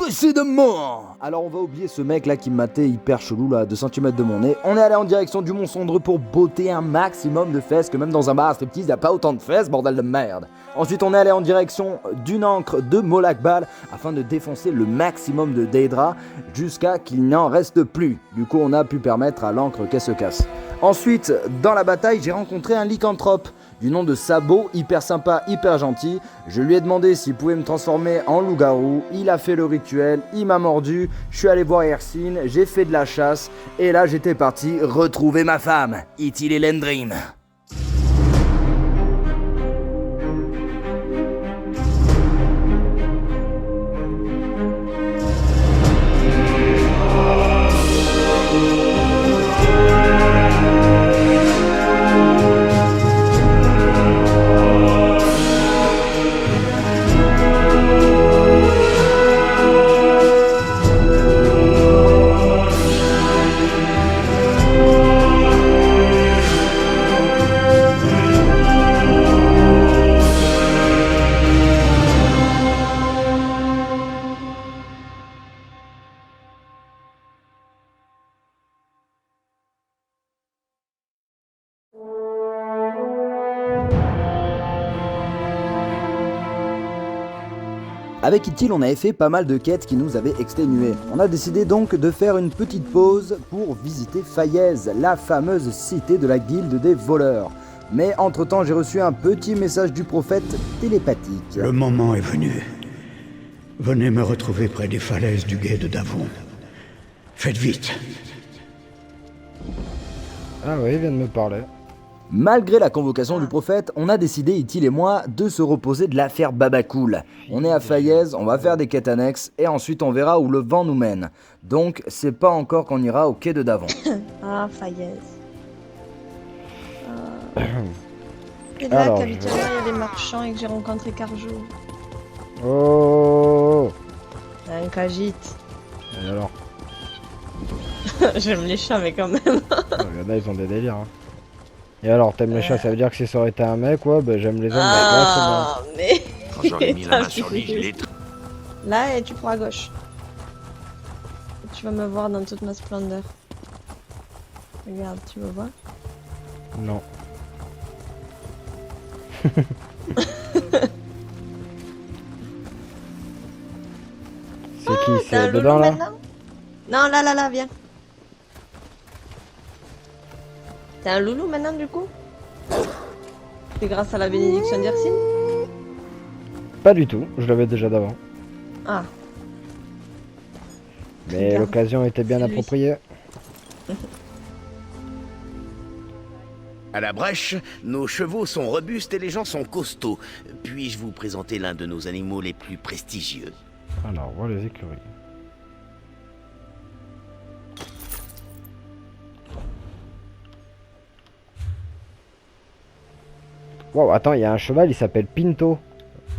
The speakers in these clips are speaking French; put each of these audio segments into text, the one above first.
Précédemment. Alors on va oublier ce mec là qui me matait hyper chelou là, à 2 cm de mon nez. On est allé en direction du Mont Cendreux pour botter un maximum de fesses, que même dans un bar à striptease y a pas autant de fesses, bordel de merde. Ensuite on est allé en direction d'une encre de Molakbal afin de défoncer le maximum de Daedra jusqu'à qu'il n'en reste plus. Du coup on a pu permettre à l'encre qu'elle se casse. Ensuite dans la bataille j'ai rencontré un lycanthrope du nom de Sabot, hyper sympa, hyper gentil. Je lui ai demandé s'il pouvait me transformer en loup-garou, il a fait le rituel, il m'a mordu, je suis allé voir Hercine, j'ai fait de la chasse, et là j'étais parti retrouver ma femme, Ithil Elendrim. Avec Ithil, on avait fait pas mal de quêtes qui nous avaient exténués. On a décidé donc de faire une petite pause pour visiter Faillaise, la fameuse cité de la guilde des voleurs. Mais entre-temps, j'ai reçu un petit message du prophète télépathique. Le moment est venu. Venez me retrouver près des falaises du gué de Davon. Faites vite. Ah oui, il vient de me parler. Malgré la convocation du prophète, on a décidé, Ithil et moi, de se reposer de l'affaire Babacool. On est à Faillaise, on va faire des quêtes annexes, et ensuite on verra où le vent nous mène. Donc, c'est pas encore qu'on ira au quai de Davon. Ah, Faillaise. C'est là Alors, qu'habituellement il y a des marchands et que j'ai rencontré Carjo. Oh. Un cagite. Et alors? J'aime les chats, mais quand même. Il y en a, ils ont des délires. Hein. Et alors, t'aimes les chats, ça veut dire que si ça aurait été un mec, ouais, bah j'aime les hommes, Ah, mais. Quand j'aurais mis la main sur lui, je l'ai... Là, et tu prends à gauche. Et tu vas me voir dans toute ma splendeur. Regarde, tu me vois? Non. C'est qui? T'es un C'est loulou dedans là? maintenant? Non, là, viens. T'es un loulou maintenant du coup? C'est grâce à la bénédiction d'Hercine? Pas du tout, je l'avais déjà d'avant. Ah. Mais Regarde. l'occasion était bien C'est lui. appropriée. À la brèche, nos chevaux sont robustes et les gens sont costauds. Puis-je vous présenter l'un de nos animaux les plus prestigieux? Alors, voilà les écuries. Wow, attends, il y a un cheval, il s'appelle Pinto.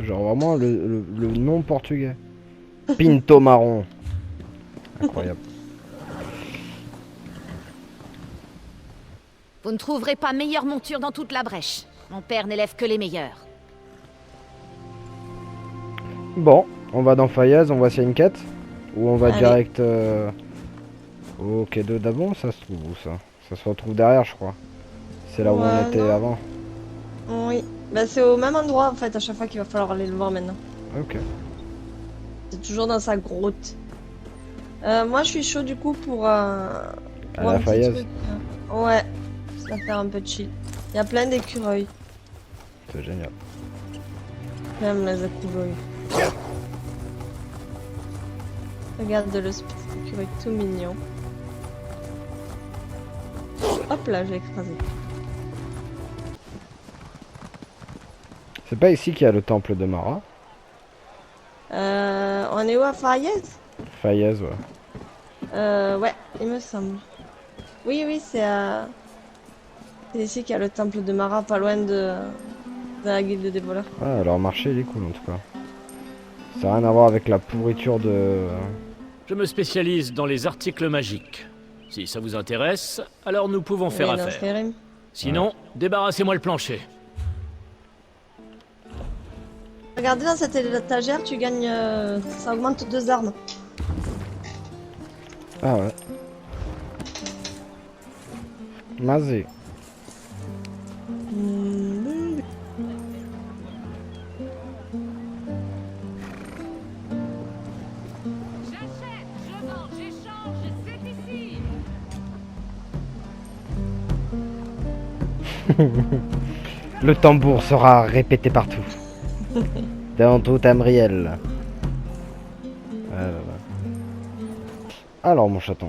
Genre vraiment le nom portugais. Pinto marron. Incroyable. Vous ne trouverez pas meilleure monture dans toute la brèche. Mon père n'élève que les meilleurs. Bon, on va dans Faillaise, on va s'il y a une quête. Ou on va Allez. direct au quai de Davon, ça se trouve où ça? Ça se retrouve derrière, je crois. C'est là où on Ouais, était non. avant. Oui. Bah, c'est au même endroit en fait, à chaque fois qu'il va falloir aller le voir maintenant. Ok. C'est toujours dans sa grotte. Moi, je suis chaud du coup pour À un la petit Faillaise. truc. Ouais, ça va faire un peu de chill. Il y a plein d'écureuils. C'est génial. J'aime les écureuils. Regarde le petit écureuil tout mignon. Hop là, j'ai écrasé. C'est pas ici qu'il y a le temple de Mara? On est où à Faillaise? Faillaise, ouais. Ouais, il me semble. Oui, c'est à... C'est ici qu'il y a le temple de Mara, pas loin de la guilde des voleurs. Ah, alors marché il est cool en tout cas. Ça n'a rien à voir avec la pourriture de... Je me spécialise dans les articles magiques. Si ça vous intéresse, alors nous pouvons faire Oui, dans affaire. Skyrim. Sinon, débarrassez-moi le plancher. Regardez dans cette étagère, tu gagnes... ça augmente 2 armes. Ah ouais. Mazé. J'achète, je vends, j'échange, c'est ici. Le tambour sera répété partout. Dans tout Tamriel. Ah là là. Alors mon chaton.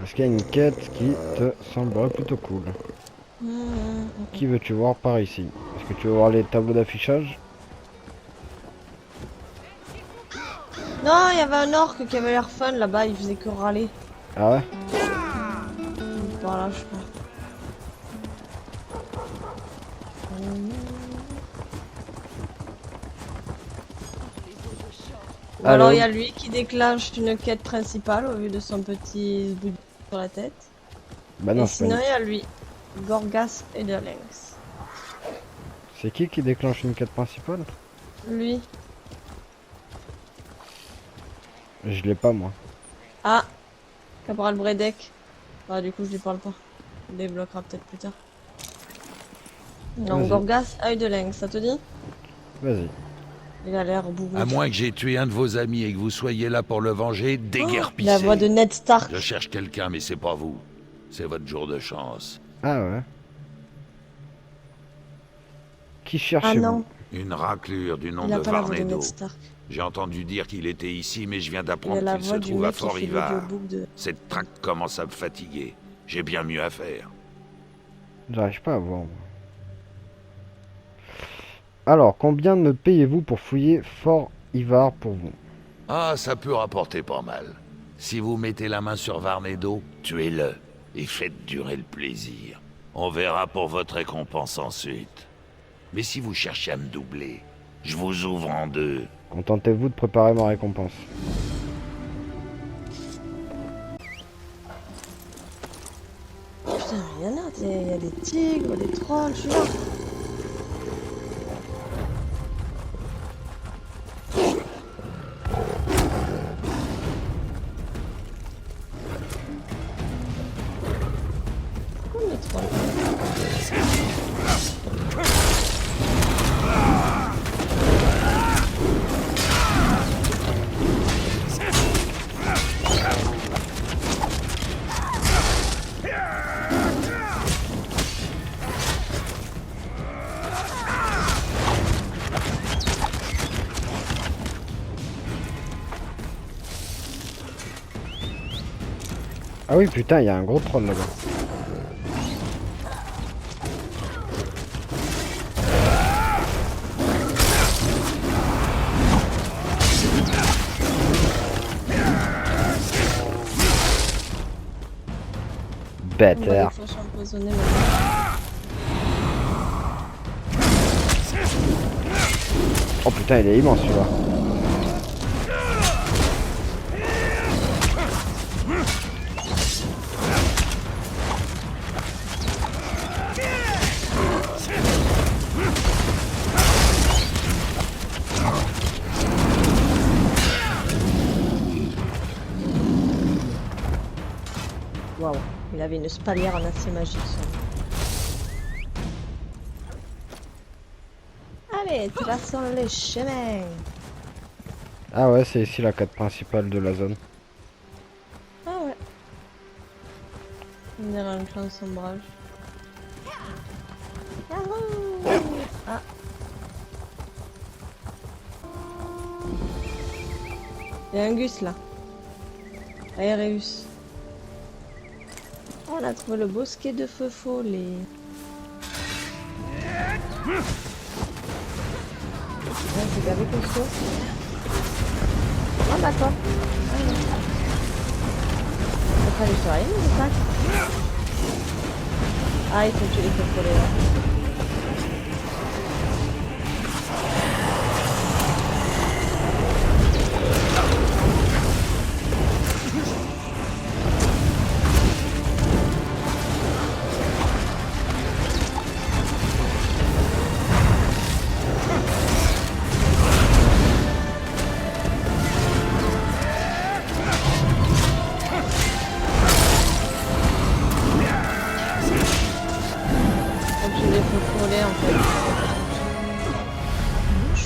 Est-ce qu'il y a une quête qui te semblerait plutôt cool? Qui veux-tu voir par ici? Est-ce que tu veux voir les tableaux d'affichage? Non, il y avait un orc qui avait l'air fun là-bas, il faisait que râler. Ah ouais? Voilà, je crois. Ou alors il y a lui qui déclenche une quête principale au vu de son petit bout sur la tête. Bah non, Et c'est sinon pas il y a lui, Gorgas et de Lynx. C'est qui déclenche une quête principale? Lui. Je l'ai pas moi. Ah, Cabral Bredek. Ah du coup je lui parle pas. Il débloquera peut-être plus tard. Donc Vas-y. Gorgas, œil de Lynx, ça te dit? Vas-y. Il a l'air bourru. À moins que j'ai tué un de vos amis et que vous soyez là pour le venger, déguerpissez. La voix de Ned Stark. Je cherche quelqu'un, mais c'est pas vous. C'est votre jour de chance. Ah ouais. Qui cherche Ah non, Une raclure du nom il a de pas la voix de Varnedo. Ned Stark. J'ai entendu dire qu'il était ici, mais je viens Il a d'apprendre la qu'il se voix du trouve à mec qui fait Fort-Rivard. l'audiobook de... Cette traque commence à me fatiguer. J'ai bien mieux à faire. J'arrive pas à voir moi. Alors, combien me payez-vous pour fouiller Fort Ivar pour vous? Ah, ça peut rapporter pas mal. Si vous mettez la main sur Varnedo, tuez-le et faites durer le plaisir. On verra pour votre récompense ensuite. Mais si vous cherchez à me doubler, je vous ouvre en deux. Contentez-vous de préparer ma récompense. Putain, mais il y en a, il y a des tigres, des trolls, je suis là. Pourquoi les trolls? Ah oui, putain, il y a un gros troll là-bas. Bâtard. Il faut s'empoisonner maintenant. Oh putain, il est immense celui-là. Waouh, il avait une spalière en acier magique. Ça. Allez, traçons le chemin. Ah ouais, c'est ici la quête principale de la zone. Ah ouais. On dirait un clan sombrage. Yahoo! Ah. Il y a un Gus là. Aéreus. On a trouvé le bosquet de feu follet. C'est gavé costaud. Ah d'accord. On va aller sur la ligne, c'est ça? Ah, il faut tuer les feux follets là.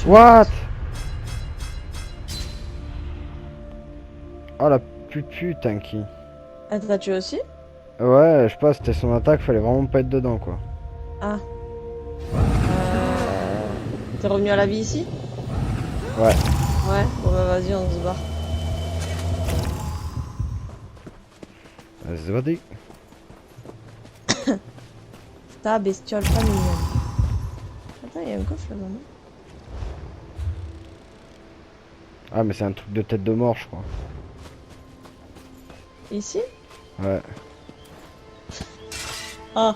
What? Oh la putain qui. Elle t'a tué aussi? Ouais, je sais pas, c'était son attaque, fallait vraiment pas être dedans quoi. Ah. T'es revenu à la vie ici? Ouais. Ouais, bon bah vas-y, on se barre. C'est parti. Ta bestiole familiale. Attends, il y a un coffre là-bas, non? Ah mais c'est un truc de tête de mort je crois. Ici? Ouais. Ah.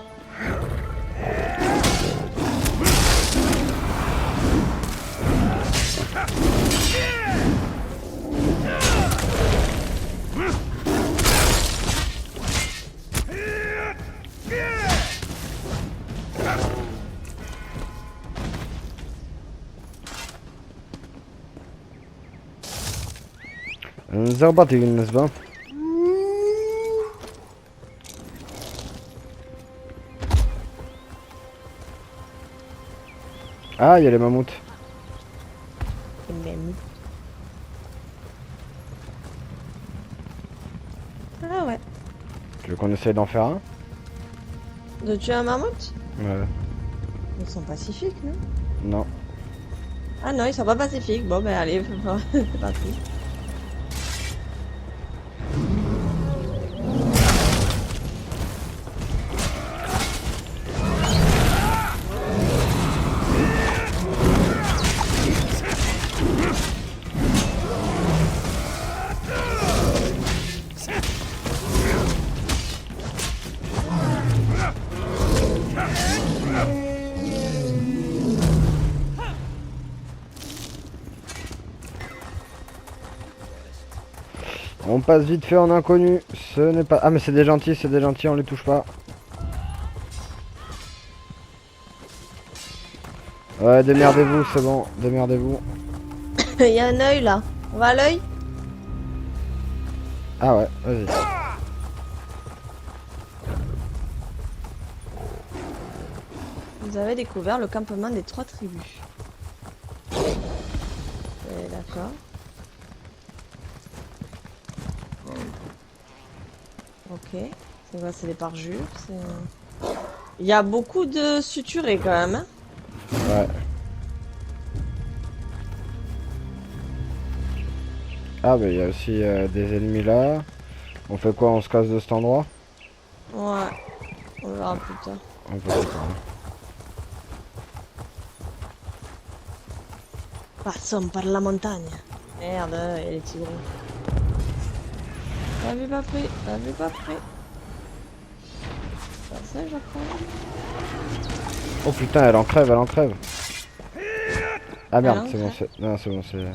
Zarbat n'est-ce pas? Ah, il y a les mammouths. Même. Ah ouais. Tu veux qu'on essaye d'en faire un? De tuer un mammouth? Ouais. Ils sont pacifiques, non? Non. Ah non, ils sont pas pacifiques. Bon, ben allez, c'est parti. On passe vite fait en inconnu. Ce n'est pas... Ah mais c'est des gentils, on les touche pas. Ouais, démerdez-vous, c'est bon, démerdez-vous. Il y a un œil là. On va à l'œil? Ah ouais, vas-y. Vous avez découvert le campement des 3 tribus. D'accord. Ok. C'est quoi? C'est des parjures. Il y a beaucoup de suturés quand même. Hein. Ouais. Ah bah il y a aussi des ennemis là. On fait quoi? On se casse de cet endroit? Ouais. On verra plus tard. On peut faire ça. Passons par la montagne. Merde, il y a les tigrons. Pas vu, pas pris. Pas vu, pas pris. Ça, je crois. Oh putain, elle en crève, elle en crève. Ah merde, Elle en c'est bon, crève. c'est... Non, c'est bon, c'est...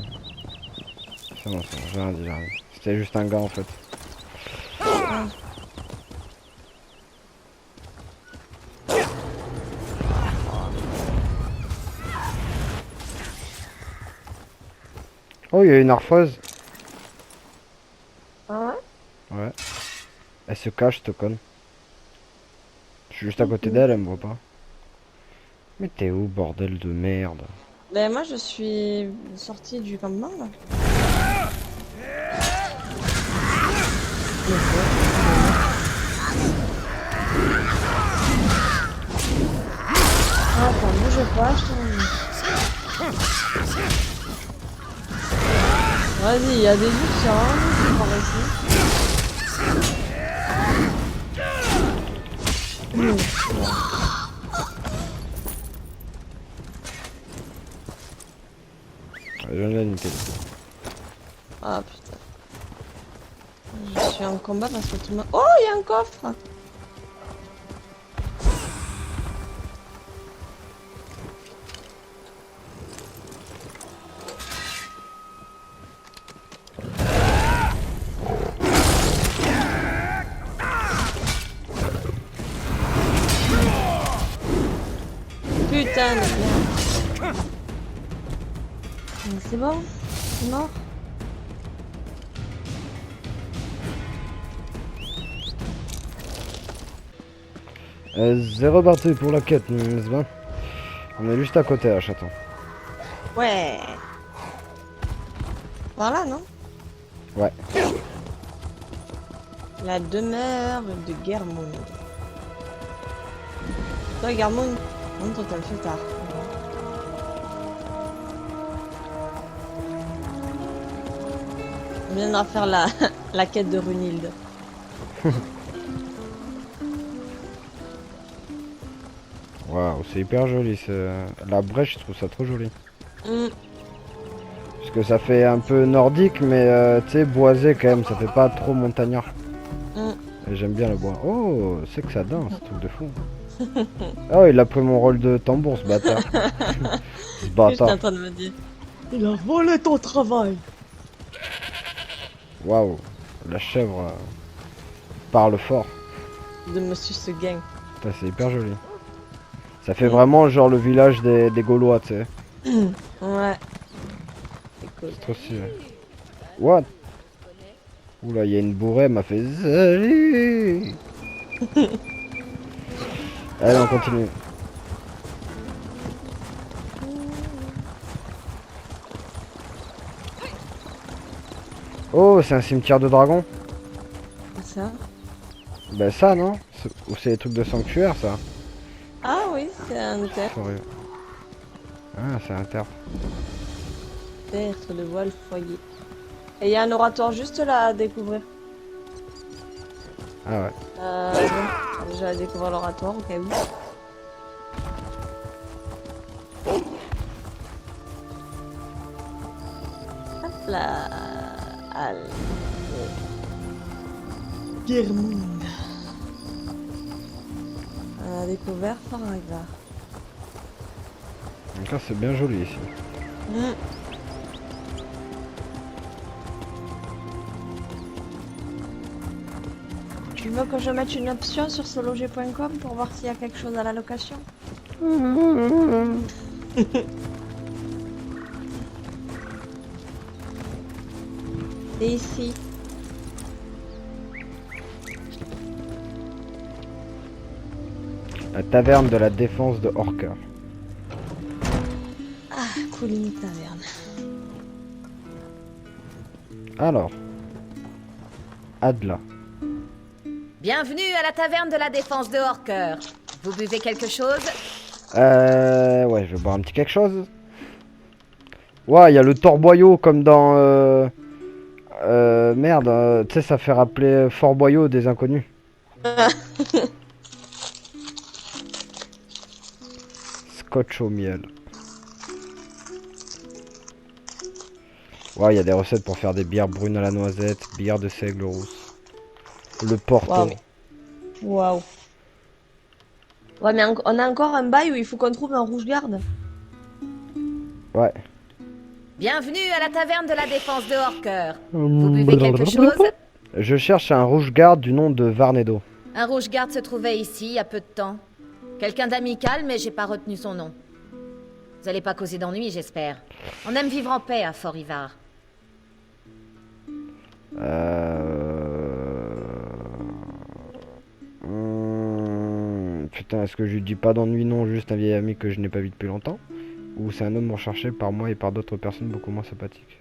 C'est bon, j'ai rien dit, j'ai rien dit. C'était juste un gars en fait. Ah. Oh, il y a une arfoise. Ah ouais? Ouais. Elle se cache, cette conne. Je suis juste à côté d'elle, elle me voit pas. Mais t'es où, bordel de merde? Ben moi je suis sortie du campement là. Attends, bouge pas, je t'en... Vas-y, il y a des ursiens, c'est par ici. Je viens de la niquer. Ah putain. Je suis en combat parce que tout le monde... Oh, il y a un coffre! Putain de merde. C'est bon? C'est mort? C'est reparti pour la quête, n'est-ce pas? On est juste à côté, à Château. Ouais. Voilà, non? Ouais. La demeure de Guermund. Toi, Guermund, non, toi, t'as le fait tard. On viendra faire la quête de Runhild. Waouh, c'est hyper joli. La brèche, je trouve ça trop joli. Mm. Parce que ça fait un peu nordique, mais tu sais, boisé quand même. Ça fait pas trop montagnard. Mm. Et j'aime bien le bois. Oh, c'est que ça danse, truc de fou. Oh, il a pris mon rôle de tambour, ce bâtard. Ce Qu'est-ce que t'es bâtard. en train de me dire? Il a volé ton travail. Waouh, la chèvre parle fort. De Monsieur Seguin. Putain, c'est hyper joli. Ça fait vraiment genre le village des Gaulois, tu sais. Ouais. C'est cool. C'est trop stylé. What? Oula, il y a une bourrée, elle m'a fait salut. Allez, on continue. Oh, c'est un cimetière de dragons? Ça? Ben ça, non? Ou c'est des trucs de sanctuaire, ça? Ah oui, c'est un terre. Sérieux. Ah, c'est un terre. Terre de voile foyer. Et il y a un oratoire juste là à découvrir. Ah ouais. Bon, déjà à découvrir l'oratoire au cas où. Hop là. Allez. Guermund. On a découvert Faraga. Donc là, c'est bien joli ici. Mm. Tu veux que je mette une option sur sologer.com pour voir s'il y a quelque chose à la location? Et ici. La taverne de la défense de Horker. Ah, Coligny Taverne. Alors. Adla. Bienvenue à la taverne de la défense de Horker. Vous buvez quelque chose? Ouais, je vais boire un petit quelque chose. Ouais, il y a le torboyau comme dans... merde, tu sais, ça fait rappeler Fort Boyau des Inconnus. Scotch au miel. Ouais, il y a des recettes pour faire des bières brunes à la noisette, bière de seigle rousse. Le Porto. Waouh. Waouh. Ouais, mais on a encore un bail où il faut qu'on trouve un rouge-garde. Ouais. Bienvenue à la taverne de la défense de Horker. Vous buvez quelque chose? Je cherche un rouge-garde du nom de Varnedo. Un rouge-garde se trouvait ici il y a peu de temps. Quelqu'un d'amical, mais j'ai pas retenu son nom. Vous allez pas causer d'ennui, j'espère. On aime vivre en paix à Fort-Ivar. Putain, est-ce que je lui dis pas d'ennui, non, juste un vieil ami que je n'ai pas vu depuis longtemps? Ou c'est un homme recherché par moi et par d'autres personnes beaucoup moins sympathiques?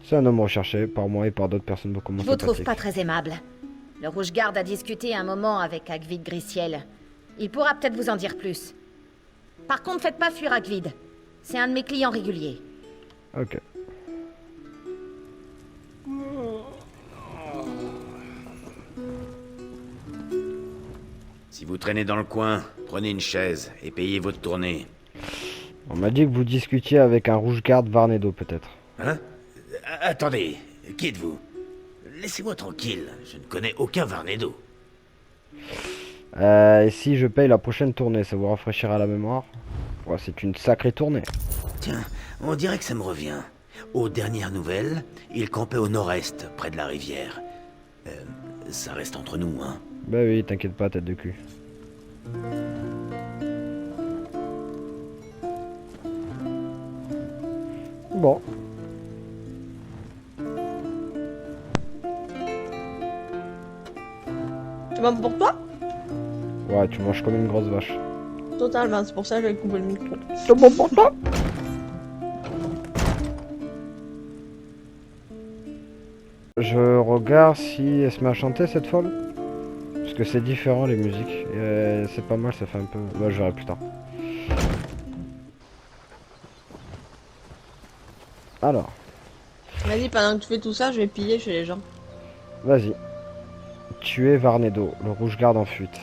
C'est un homme recherché par moi et par d'autres personnes beaucoup moins Je vous trouve sympathiques. pas très aimable. Le rouge-garde a discuté un moment avec Agvid Griciel. Il pourra peut-être vous en dire plus. Par contre, faites pas fuir Agvid. C'est un de mes clients réguliers. Ok. Si vous traînez dans le coin, prenez une chaise et payez votre tournée. On m'a dit que vous discutiez avec un rouge-garde Varnedo, peut-être. Hein? Attendez, qui êtes-vous? Laissez-moi tranquille, je ne connais aucun Varnedo. Et si je paye la prochaine tournée, ça vous rafraîchira la mémoire? Ouais, c'est une sacrée tournée. Tiens, on dirait que ça me revient. Aux dernières nouvelles, il campait au nord-est, près de la rivière. Ça reste entre nous, hein. Bah oui, t'inquiète pas, tête de cul. Bon. Tu vas pour toi? Ouais, tu manges comme une grosse vache. Totalement, c'est pour ça que j'avais coupé le micro. C'est bon pour toi. Je regarde si elle se met à chanter cette folle. Parce que c'est différent les musiques. C'est pas mal, ça fait un peu... Bah je verrai plus tard. Alors, Vas-y, pendant que tu fais tout ça, je vais piller chez les gens. vas-y. Tuer Varnedo, le rouge-garde en fuite.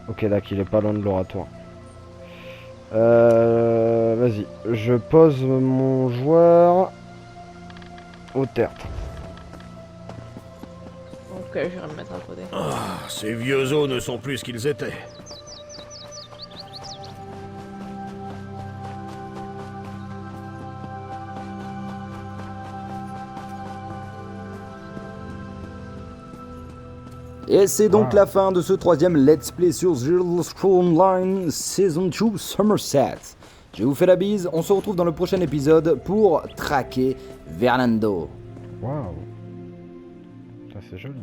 Ok, d'accord, il est pas loin de l'oratoire. Vas-y, je pose mon joueur au tertre. Ok, je vais me mettre à côté. Ces vieux os ne sont plus ce qu'ils étaient. Et c'est donc la fin de ce troisième Let's Play sur The Elder Scrolls Online Season 2 Somerset. Je vous fais la bise, on se retrouve dans le prochain épisode pour traquer Vernando. Waouh. Ça c'est joli.